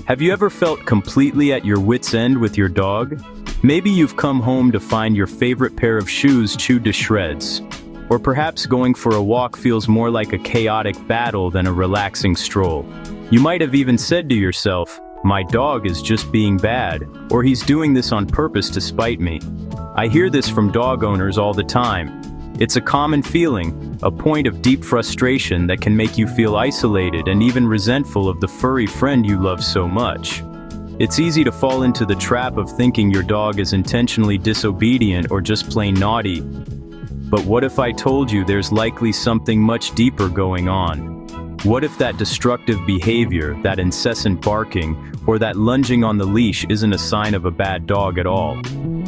Have you ever felt completely at your wit's end with your dog? Maybe you've come home to find your favorite pair of shoes chewed to shreds. Or perhaps going for a walk feels more like a chaotic battle than a relaxing stroll. You might have even said to yourself, "My dog is just being bad," or "He's doing this on purpose to spite me." I hear this from dog owners all the time. It's a common feeling, a point of deep frustration that can make you feel isolated and even resentful of the furry friend you love so much. It's easy to fall into the trap of thinking your dog is intentionally disobedient or just plain naughty. But what if I told you there's likely something much deeper going on? What if that destructive behavior, that incessant barking, or that lunging on the leash isn't a sign of a bad dog at all?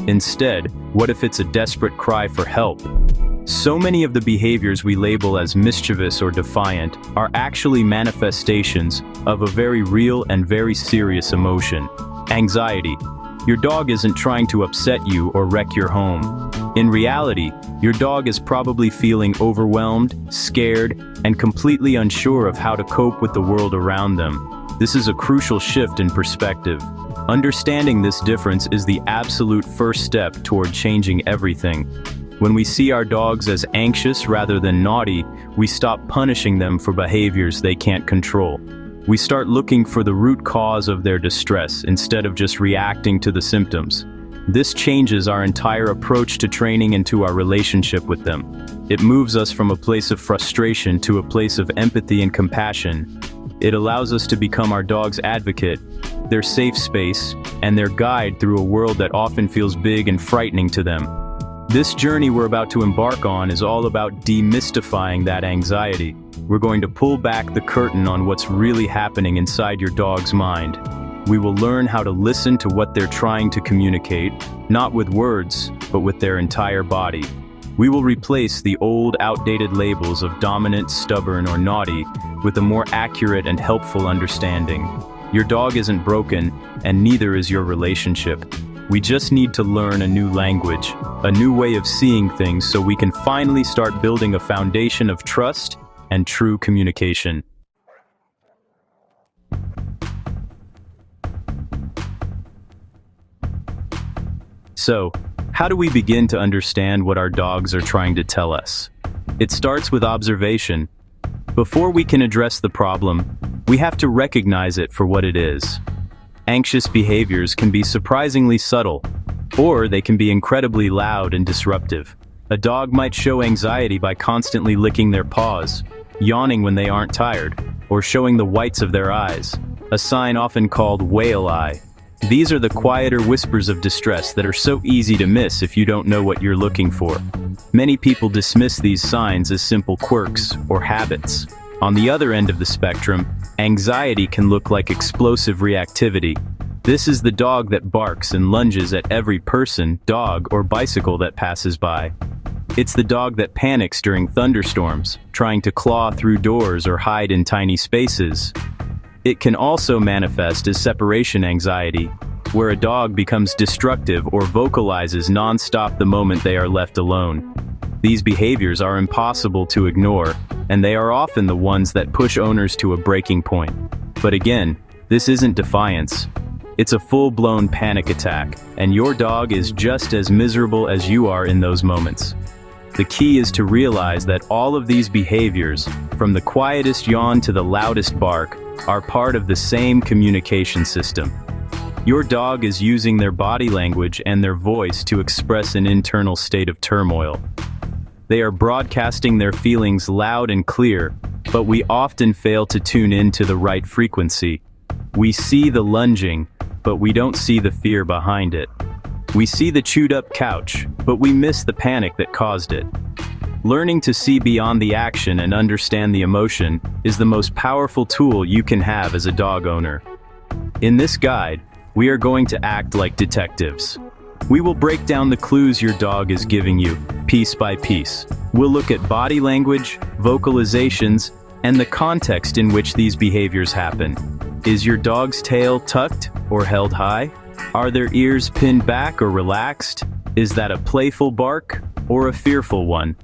Instead, what if it's a desperate cry for help? So many of the behaviors we label as mischievous or defiant are actually manifestations of a very real and very serious emotion: anxiety. Your dog isn't trying to upset you or wreck your home. In reality, your dog is probably feeling overwhelmed, scared, and completely unsure of how to cope with the world around them. This is a crucial shift in perspective. Understanding this difference is the absolute first step toward changing everything. When we see our dogs as anxious rather than naughty, we stop punishing them for behaviors they can't control. We start looking for the root cause of their distress instead of just reacting to the symptoms. This changes our entire approach to training and to our relationship with them. It moves us from a place of frustration to a place of empathy and compassion. It allows us to become our dog's advocate, their safe space, and their guide through a world that often feels big and frightening to them. This journey we're about to embark on is all about demystifying that anxiety. We're going to pull back the curtain on what's really happening inside your dog's mind. We will learn how to listen to what they're trying to communicate, not with words, but with their entire body. We will replace the old, outdated labels of dominant, stubborn, or naughty with a more accurate and helpful understanding. Your dog isn't broken, and neither is your relationship. We just need to learn a new language, a new way of seeing things, so we can finally start building a foundation of trust and true communication. So, how do we begin to understand what our dogs are trying to tell us? It starts with observation. Before we can address the problem, we have to recognize it for what it is. Anxious behaviors can be surprisingly subtle, or they can be incredibly loud and disruptive. A dog might show anxiety by constantly licking their paws, yawning when they aren't tired, or showing the whites of their eyes, a sign often called whale eye. These are the quieter whispers of distress that are so easy to miss if you don't know what you're looking for. Many people dismiss these signs as simple quirks or habits. On the other end of the spectrum, anxiety can look like explosive reactivity. This is the dog that barks and lunges at every person, dog, or bicycle that passes by. It's the dog that panics during thunderstorms, trying to claw through doors or hide in tiny spaces. It can also manifest as separation anxiety, where a dog becomes destructive or vocalizes non-stop the moment they are left alone. These behaviors are impossible to ignore, and they are often the ones that push owners to a breaking point. But again, this isn't defiance. It's a full-blown panic attack, and your dog is just as miserable as you are in those moments. The key is to realize that all of these behaviors, from the quietest yawn to the loudest bark, are part of the same communication system. Your dog is using their body language and their voice to express an internal state of turmoil. They are broadcasting their feelings loud and clear, but we often fail to tune in to the right frequency. We see the lunging, but we don't see the fear behind it. We see the chewed-up couch, but we miss the panic that caused it. Learning to see beyond the action and understand the emotion is the most powerful tool you can have as a dog owner. In this guide, we are going to act like detectives. We will break down the clues your dog is giving you, piece by piece. We'll look at body language, vocalizations, and the context in which these behaviors happen. Is your dog's tail tucked or held high? Are their ears pinned back or relaxed? Is that a playful bark or a fearful one?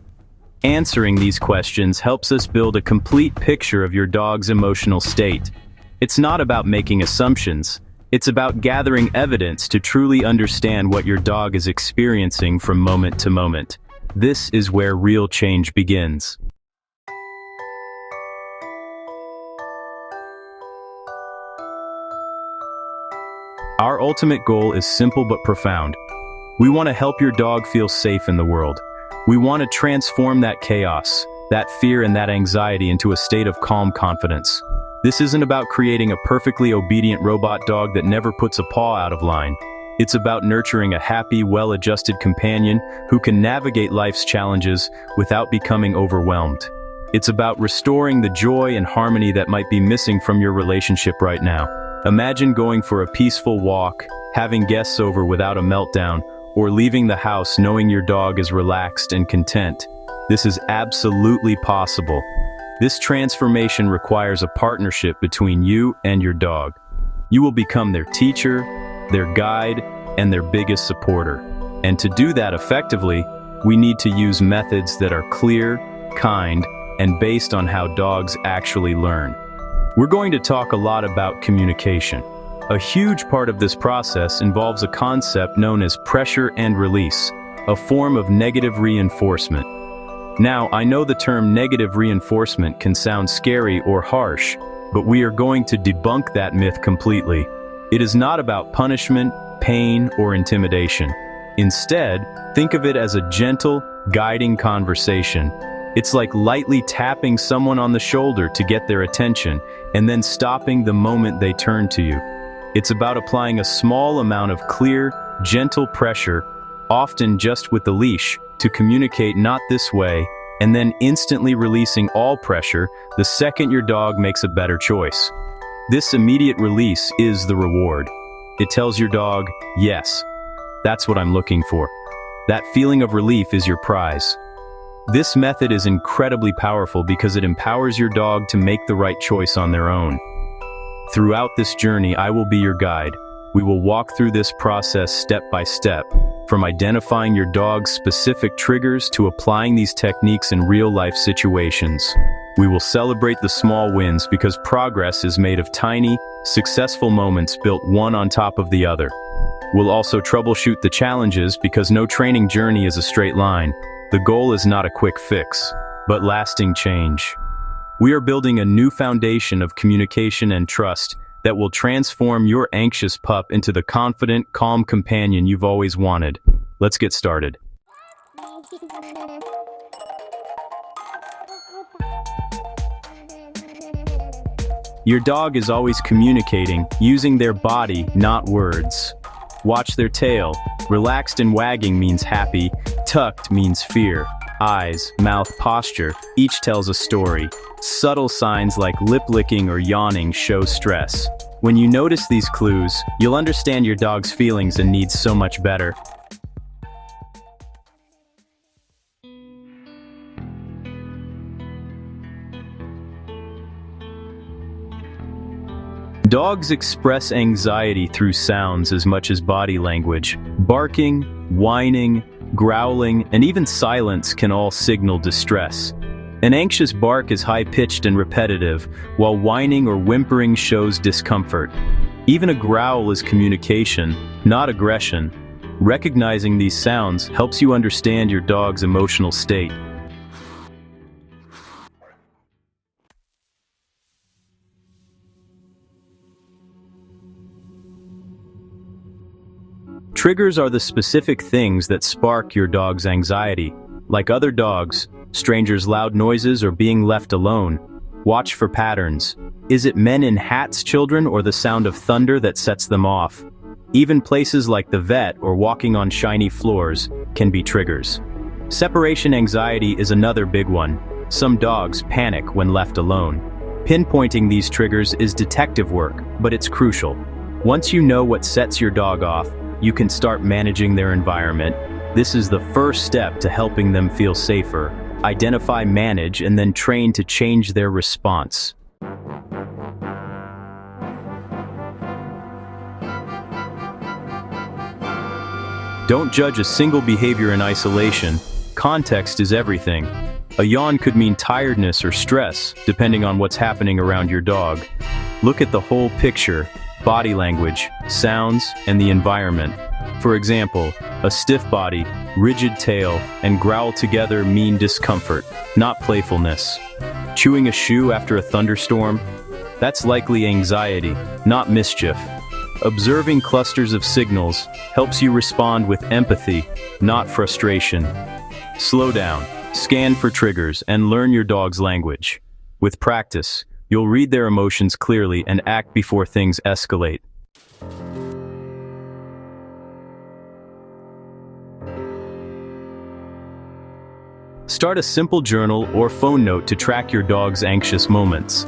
Answering these questions helps us build a complete picture of your dog's emotional state. It's not about making assumptions. It's about gathering evidence to truly understand what your dog is experiencing from moment to moment. This is where real change begins. Our ultimate goal is simple but profound. We want to help your dog feel safe in the world. We want to transform that chaos, that fear and that anxiety into a state of calm confidence. This isn't about creating a perfectly obedient robot dog that never puts a paw out of line. It's about nurturing a happy, well-adjusted companion who can navigate life's challenges without becoming overwhelmed. It's about restoring the joy and harmony that might be missing from your relationship right now. Imagine going for a peaceful walk, having guests over without a meltdown, or leaving the house knowing your dog is relaxed and content. This is absolutely possible. This transformation requires a partnership between you and your dog. You will become their teacher, their guide, and their biggest supporter. And to do that effectively, we need to use methods that are clear, kind, and based on how dogs actually learn. We're going to talk a lot about communication. A huge part of this process involves a concept known as pressure and release, a form of negative reinforcement. Now, I know the term negative reinforcement can sound scary or harsh, but we are going to debunk that myth completely. It is not about punishment, pain, or intimidation. Instead, think of it as a gentle, guiding conversation. It's like lightly tapping someone on the shoulder to get their attention, and then stopping the moment they turn to you. It's about applying a small amount of clear, gentle pressure, often just with the leash, to communicate "not this way," and then instantly releasing all pressure the second your dog makes a better choice. This immediate release is the reward. It tells your dog, yes, that's what I'm looking for. That feeling of relief is your prize. This method is incredibly powerful because it empowers your dog to make the right choice on their own. Throughout this journey, I will be your guide. We will walk through this process step by step, from identifying your dog's specific triggers to applying these techniques in real-life situations. We will celebrate the small wins because progress is made of tiny, successful moments built one on top of the other. We'll also troubleshoot the challenges because no training journey is a straight line. The goal is not a quick fix, but lasting change. We are building a new foundation of communication and trust that will transform your anxious pup into the confident, calm companion you've always wanted. Let's get started. Your dog is always communicating, using their body, not words. Watch their tail. Relaxed and wagging means happy, tucked means fear. Eyes, mouth, posture, each tells a story. Subtle signs like lip licking or yawning show stress. When you notice these clues, you'll understand your dog's feelings and needs so much better. Dogs express anxiety through sounds as much as body language. Barking, whining, growling, and even silence can all signal distress. An anxious bark is high-pitched and repetitive, while whining or whimpering shows discomfort. Even a growl is communication, not aggression. Recognizing these sounds helps you understand your dog's emotional state. Triggers are the specific things that spark your dog's anxiety. Like other dogs, strangers' loud noises or being left alone. Watch for patterns. Is it men in hats, children, or the sound of thunder that sets them off? Even places like the vet or walking on shiny floors can be triggers. Separation anxiety is another big one. Some dogs panic when left alone. Pinpointing these triggers is detective work, but it's crucial. Once you know what sets your dog off, you can start managing their environment. This is the first step to helping them feel safer. Identify, manage, and then train to change their response. Don't judge a single behavior in isolation. Context is everything. A yawn could mean tiredness or stress, depending on what's happening around your dog. Look at the whole picture: body language, sounds, and the environment. For example, a stiff body, rigid tail, and growl together mean discomfort, not playfulness. Chewing a shoe after a thunderstorm? That's likely anxiety, not mischief. Observing clusters of signals helps you respond with empathy, not frustration. Slow down, scan for triggers, and learn your dog's language. With practice, you'll read their emotions clearly and act before things escalate. Start a simple journal or phone note to track your dog's anxious moments.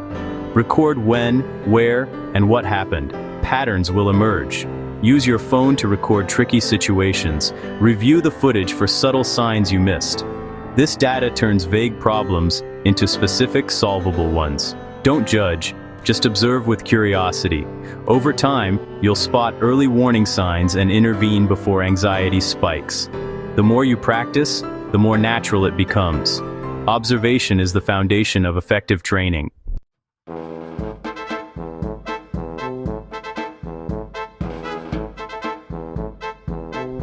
Record when, where, and what happened. Patterns will emerge. Use your phone to record tricky situations. Review the footage for subtle signs you missed. This data turns vague problems into specific, solvable ones. Don't judge, just observe with curiosity. Over time, you'll spot early warning signs and intervene before anxiety spikes. The more you practice, the more natural it becomes. Observation is the foundation of effective training.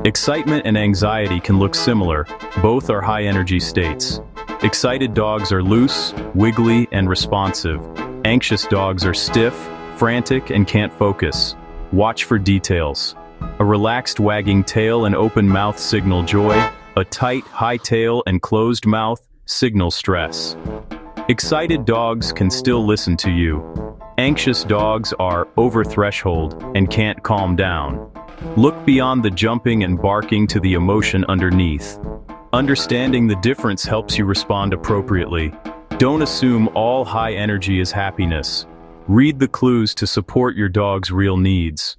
Excitement and anxiety can look similar. Both are high-energy states. Excited dogs are loose, wiggly, and responsive. Anxious dogs are stiff, frantic, and can't focus. Watch for details. A relaxed wagging tail and open mouth signal joy. A tight, high tail and closed mouth signal stress. Excited dogs can still listen to you. Anxious dogs are over threshold and can't calm down. Look beyond the jumping and barking to the emotion underneath. Understanding the difference helps you respond appropriately. Don't assume all high energy is happiness. Read the clues to support your dog's real needs.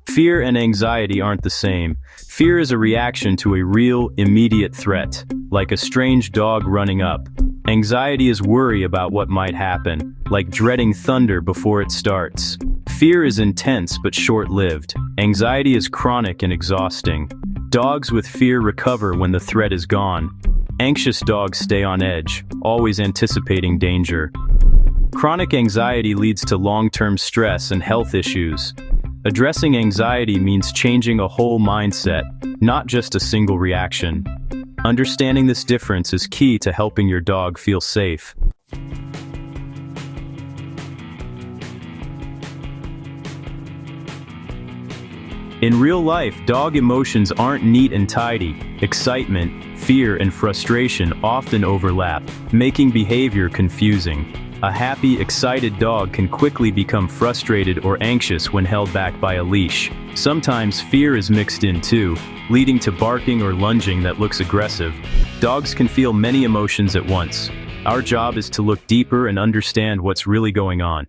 Fear and anxiety aren't the same. Fear is a reaction to a real, immediate threat, like a strange dog running up. Anxiety is worry about what might happen, like dreading thunder before it starts. Fear is intense but short-lived. Anxiety is chronic and exhausting. Dogs with fear recover when the threat is gone. Anxious dogs stay on edge, always anticipating danger. Chronic anxiety leads to long-term stress and health issues. Addressing anxiety means changing a whole mindset, not just a single reaction. Understanding this difference is key to helping your dog feel safe. In real life, dog emotions aren't neat and tidy. Excitement, fear, and frustration often overlap, making behavior confusing. A happy, excited dog can quickly become frustrated or anxious when held back by a leash. Sometimes fear is mixed in too, leading to barking or lunging that looks aggressive. Dogs can feel many emotions at once. Our job is to look deeper and understand what's really going on.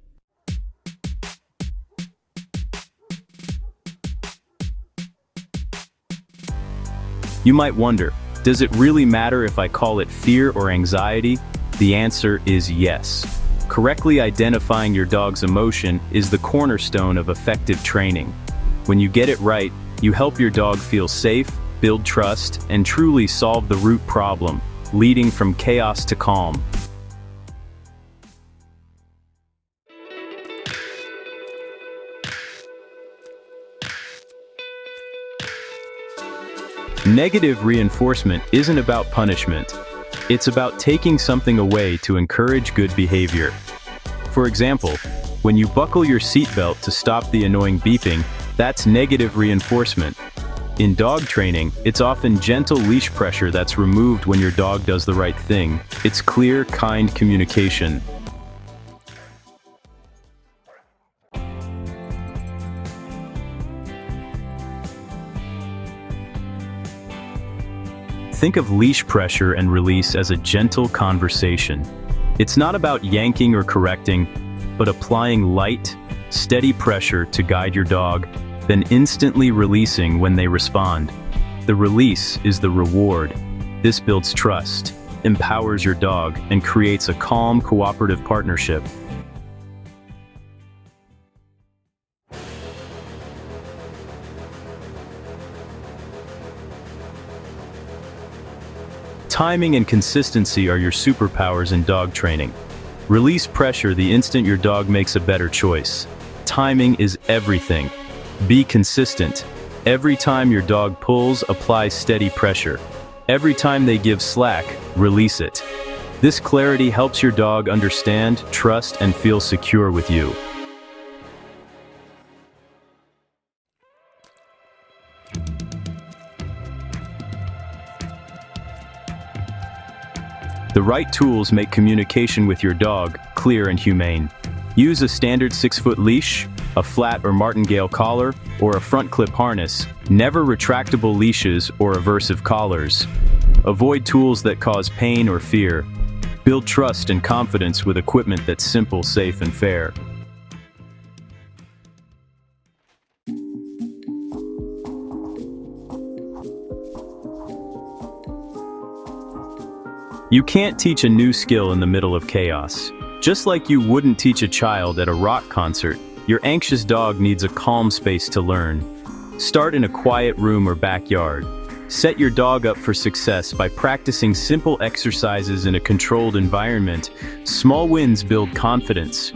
You might wonder, does it really matter if I call it fear or anxiety? The answer is yes. Correctly identifying your dog's emotion is the cornerstone of effective training. When you get it right, you help your dog feel safe, build trust, and truly solve the root problem, leading from chaos to calm. Negative reinforcement isn't about punishment. It's about taking something away to encourage good behavior. For example, when you buckle your seatbelt to stop the annoying beeping, that's negative reinforcement. In dog training, it's often gentle leash pressure that's removed when your dog does the right thing. It's clear, kind communication. Think of leash pressure and release as a gentle conversation. It's not about yanking or correcting, but applying light, steady pressure to guide your dog, then instantly releasing when they respond. The release is the reward. This builds trust, empowers your dog, and creates a calm, cooperative partnership. Timing and consistency are your superpowers in dog training. Release pressure the instant your dog makes a better choice. Timing is everything. Be consistent. Every time your dog pulls, apply steady pressure. Every time they give slack, release it. This clarity helps your dog understand, trust, and feel secure with you. The right tools make communication with your dog clear and humane. Use a standard 6-foot leash, a flat or martingale collar, or a front clip harness. Never retractable leashes or aversive collars. Avoid tools that cause pain or fear. Build trust and confidence with equipment that's simple, safe, and fair. You can't teach a new skill in the middle of chaos. Just like you wouldn't teach a child at a rock concert, your anxious dog needs a calm space to learn. Start in a quiet room or backyard. Set your dog up for success by practicing simple exercises in a controlled environment. Small wins build confidence.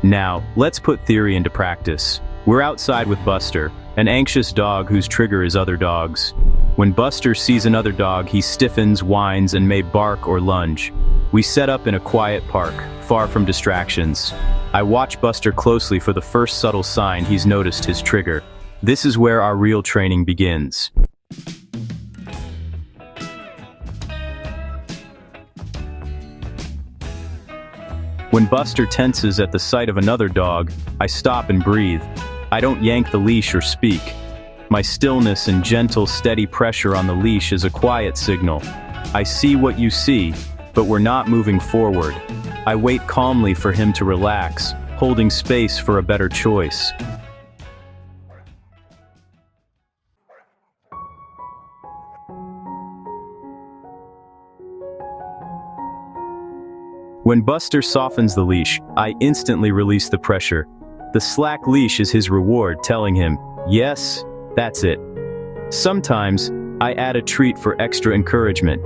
Now, let's put theory into practice. We're outside with Buster, an anxious dog whose trigger is other dogs. When Buster sees another dog, he stiffens, whines, and may bark or lunge. We set up in a quiet park, far from distractions. I watch Buster closely for the first subtle sign he's noticed his trigger. This is where our real training begins. When Buster tenses at the sight of another dog, I stop and breathe. I don't yank the leash or speak. My stillness and gentle, steady pressure on the leash is a quiet signal. I see what you see, but we're not moving forward. I wait calmly for him to relax, holding space for a better choice. When Buster softens the leash, I instantly release the pressure. The slack leash is his reward, telling him, yes, that's it. Sometimes, I add a treat for extra encouragement.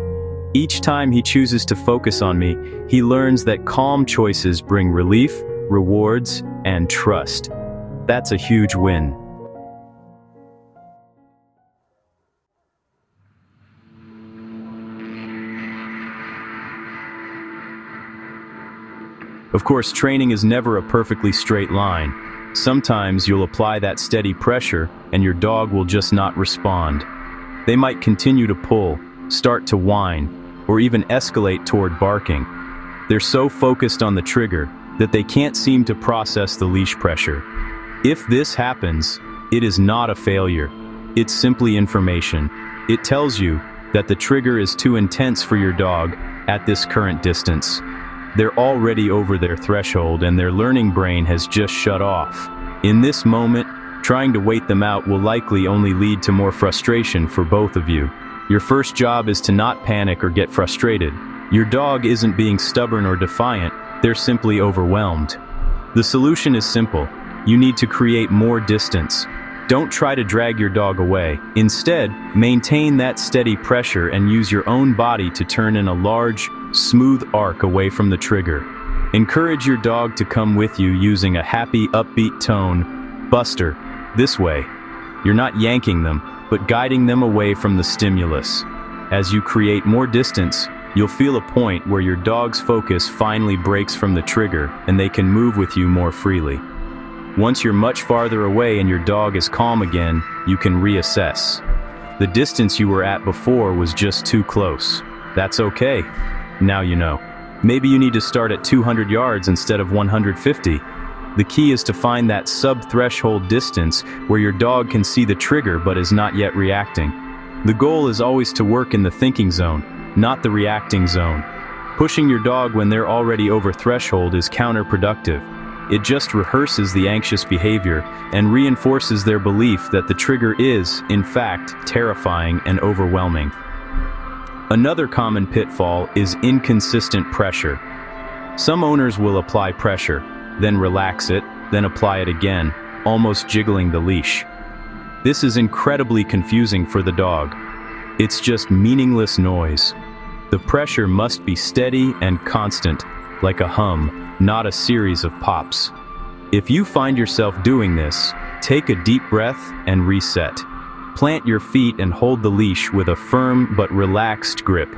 Each time he chooses to focus on me, he learns that calm choices bring relief, rewards, and trust. That's a huge win. Of course, training is never a perfectly straight line. Sometimes you'll apply that steady pressure, and your dog will just not respond. They might continue to pull, start to whine, or even escalate toward barking. They're so focused on the trigger that they can't seem to process the leash pressure. If this happens, it is not a failure. It's simply information. It tells you that the trigger is too intense for your dog at this current distance. They're already over their threshold and their learning brain has just shut off. In this moment, trying to wait them out will likely only lead to more frustration for both of you. Your first job is to not panic or get frustrated. Your dog isn't being stubborn or defiant, they're simply overwhelmed. The solution is simple. You need to create more distance. Don't try to drag your dog away. Instead, maintain that steady pressure and use your own body to turn in a large, smooth arc away from the trigger. Encourage your dog to come with you using a happy, upbeat tone. Buster, this way. You're not yanking them, but guiding them away from the stimulus. As you create more distance, you'll feel a point where your dog's focus finally breaks from the trigger and they can move with you more freely. Once you're much farther away and your dog is calm again, you can reassess. The distance you were at before was just too close. That's okay. Now you know. Maybe you need to start at 200 yards instead of 150. The key is to find that sub-threshold distance where your dog can see the trigger but is not yet reacting. The goal is always to work in the thinking zone, not the reacting zone. Pushing your dog when they're already over threshold is counterproductive. It just rehearses the anxious behavior and reinforces their belief that the trigger is, in fact, terrifying and overwhelming. Another common pitfall is inconsistent pressure. Some owners will apply pressure, then relax it, then apply it again, almost jiggling the leash. This is incredibly confusing for the dog. It's just meaningless noise. The pressure must be steady and constant, like a hum, not a series of pops. If you find yourself doing this, take a deep breath and reset. Plant your feet and hold the leash with a firm but relaxed grip.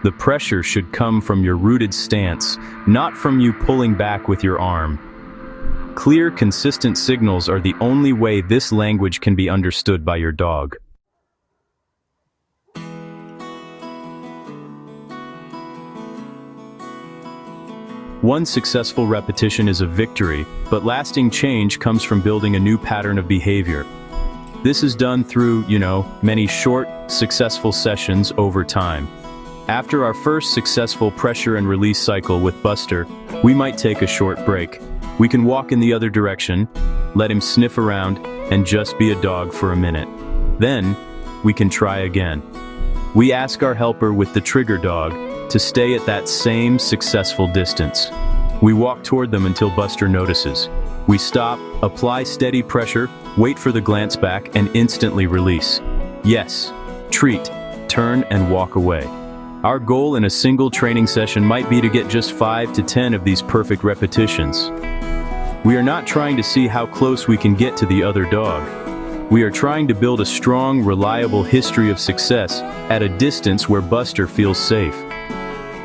The pressure should come from your rooted stance, not from you pulling back with your arm. Clear, consistent signals are the only way this language can be understood by your dog. One successful repetition is a victory, but lasting change comes from building a new pattern of behavior. This is done through, many short, successful sessions over time. After our first successful pressure and release cycle with Buster, we might take a short break. We can walk in the other direction, let him sniff around, and just be a dog for a minute. Then, we can try again. We ask our helper with the trigger dog to stay at that same successful distance. We walk toward them until Buster notices. We stop, apply steady pressure, wait for the glance back, and instantly release. Yes, treat, turn, and walk away. Our goal in a single training session might be to get just 5 to 10 of these perfect repetitions. We are not trying to see how close we can get to the other dog. We are trying to build a strong, reliable history of success at a distance where Buster feels safe.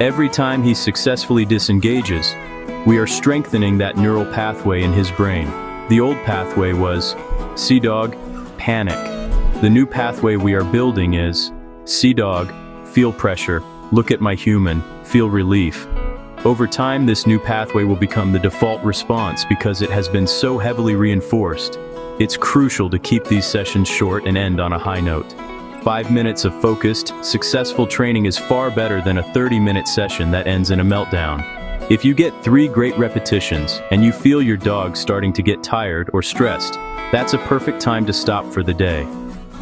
Every time he successfully disengages, we are strengthening that neural pathway in his brain. The old pathway was, see dog, panic. The new pathway we are building is, see dog, feel pressure, look at my human, feel relief. Over time, this new pathway will become the default response because it has been so heavily reinforced. It's crucial to keep these sessions short and end on a high note. 5 minutes of focused, successful training is far better than a 30-minute session that ends in a meltdown. If you get 3 great repetitions and you feel your dog starting to get tired or stressed, that's a perfect time to stop for the day.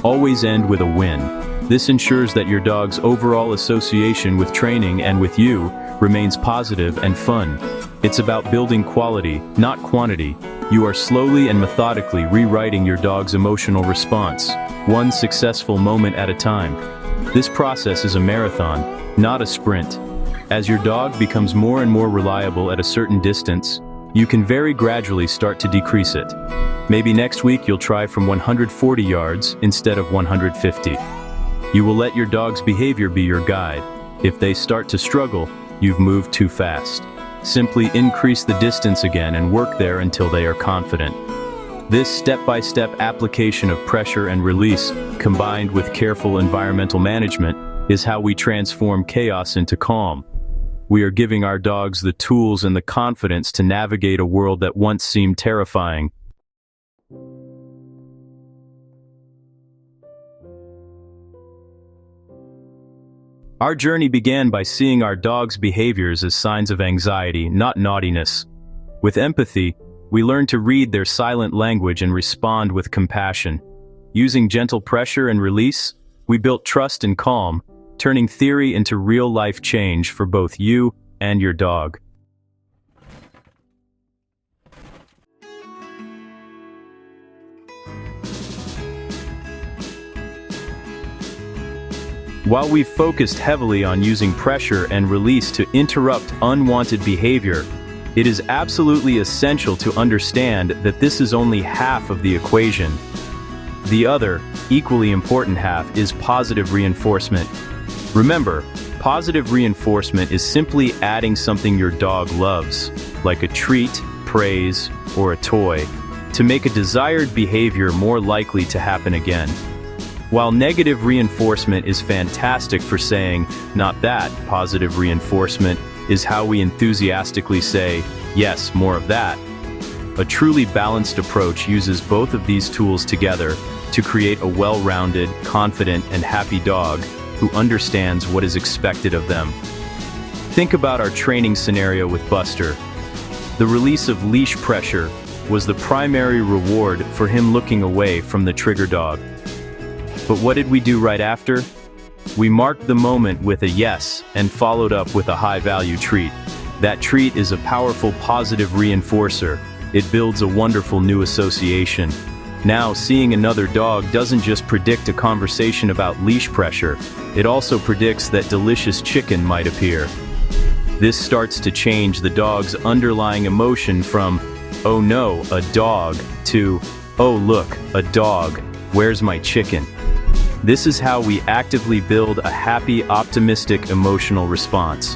Always end with a win. This ensures that your dog's overall association with training and with you remains positive and fun. It's about building quality, not quantity. You are slowly and methodically rewriting your dog's emotional response, one successful moment at a time. This process is a marathon, not a sprint. As your dog becomes more and more reliable at a certain distance, you can very gradually start to decrease it. Maybe next week you'll try from 140 yards instead of 150. You will let your dog's behavior be your guide. If they start to struggle, you've moved too fast. Simply increase the distance again and work there until they are confident. This step-by-step application of pressure and release, combined with careful environmental management, is how we transform chaos into calm. We are giving our dogs the tools and the confidence to navigate a world that once seemed terrifying. Our journey began by seeing our dog's behaviors as signs of anxiety, not naughtiness. With empathy, we learned to read their silent language and respond with compassion. Using gentle pressure and release, we built trust and calm, turning theory into real-life change for both you and your dog. While we've focused heavily on using pressure and release to interrupt unwanted behavior, it is absolutely essential to understand that this is only half of the equation. The other, equally important half is positive reinforcement. Remember, positive reinforcement is simply adding something your dog loves, like a treat, praise, or a toy, to make a desired behavior more likely to happen again. While negative reinforcement is fantastic for saying, not that, positive reinforcement is how we enthusiastically say, yes, more of that. A truly balanced approach uses both of these tools together to create a well-rounded, confident, and happy dog who understands what is expected of them. Think about our training scenario with Buster. The release of leash pressure was the primary reward for him looking away from the trigger dog. But what did we do right after? We marked the moment with a yes and followed up with a high-value treat. That treat is a powerful positive reinforcer. It builds a wonderful new association. Now, seeing another dog doesn't just predict a conversation about leash pressure, it also predicts that delicious chicken might appear. This starts to change the dog's underlying emotion from, "Oh no, a dog," to, "Oh look, a dog, where's my chicken?" This is how we actively build a happy, optimistic emotional response.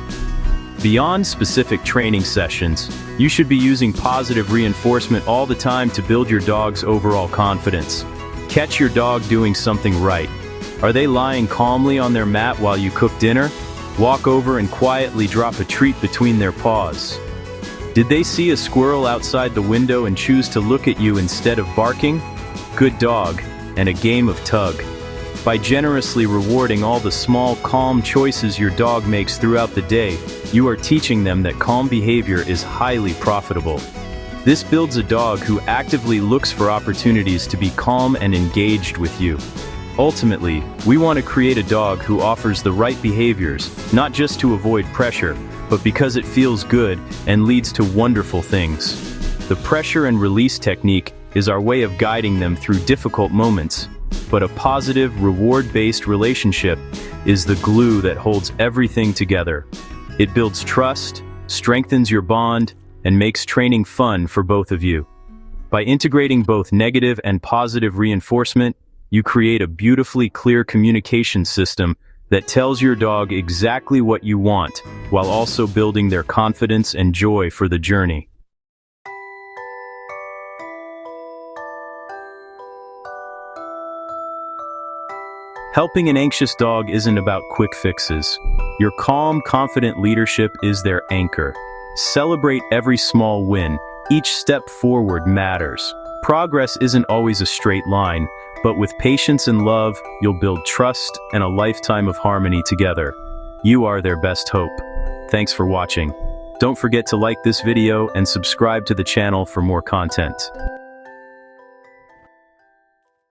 Beyond specific training sessions, you should be using positive reinforcement all the time to build your dog's overall confidence. Catch your dog doing something right. Are they lying calmly on their mat while you cook dinner? Walk over and quietly drop a treat between their paws. Did they see a squirrel outside the window and choose to look at you instead of barking? Good dog, and a game of tug. By generously rewarding all the small, calm choices your dog makes throughout the day, you are teaching them that calm behavior is highly profitable. This builds a dog who actively looks for opportunities to be calm and engaged with you. Ultimately, we want to create a dog who offers the right behaviors, not just to avoid pressure, but because it feels good and leads to wonderful things. The pressure and release technique is our way of guiding them through difficult moments, but a positive, reward-based relationship is the glue that holds everything together. It builds trust, strengthens your bond, and makes training fun for both of you. By integrating both negative and positive reinforcement, you create a beautifully clear communication system that tells your dog exactly what you want, while also building their confidence and joy for the journey. Helping an anxious dog isn't about quick fixes. Your calm, confident leadership is their anchor. Celebrate every small win. Each step forward matters. Progress isn't always a straight line, but with patience and love, you'll build trust and a lifetime of harmony together. You are their best hope. Thanks for watching. Don't forget to like this video and subscribe to the channel for more content.